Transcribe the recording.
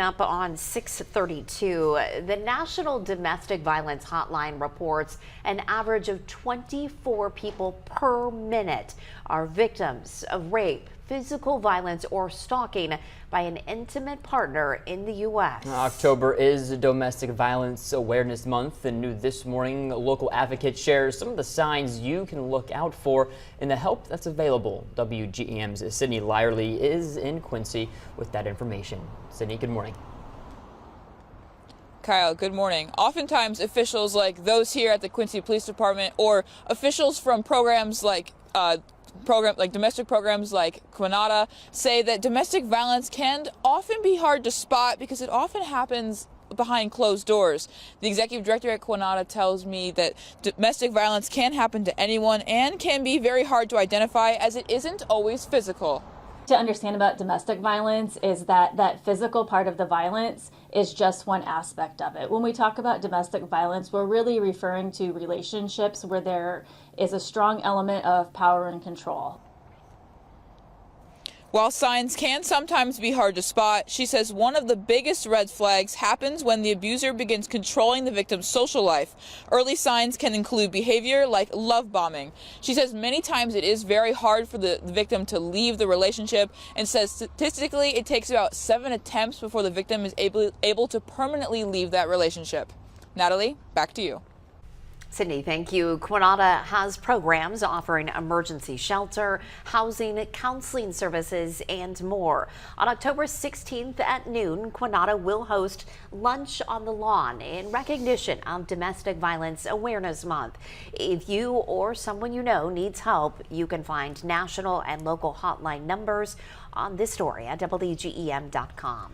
Up on 6:32, the National Domestic Violence Hotline reports an average of 24 people per minute are victims of rape, physical violence, or stalking by an intimate partner in the U.S. October is Domestic Violence Awareness Month, and new this morning, local advocate shares some of the signs you can look out for and the help that's available. WGEM's Sydney Lyerly is in Quincy with that information. Sydney, good morning. Kyle, good morning. Oftentimes, officials like those here at the Quincy Police Department or officials from programs like domestic programs like QANOTA say that domestic violence can often be hard to spot because it often happens behind closed doors. The executive director at QANOTA tells me that domestic violence can happen to anyone and can be very hard to identify as it isn't always physical. To understand about domestic violence is that physical part of the violence is just one aspect of it. When we talk about domestic violence, we're really referring to relationships where there is a strong element of power and control. While signs can sometimes be hard to spot, she says one of the biggest red flags happens when the abuser begins controlling the victim's social life. Early signs can include behavior like love bombing. She says many times it is very hard for the victim to leave the relationship and says statistically it takes about 7 attempts before the victim is able to permanently leave that relationship. Natalie, back to you. Sydney, thank you. QANOTA has programs offering emergency shelter, housing, counseling services, and more. On October 16th at noon, QANOTA will host Lunch on the Lawn in recognition of Domestic Violence Awareness Month. If you or someone you know needs help, you can find national and local hotline numbers on this story at WGEM.com.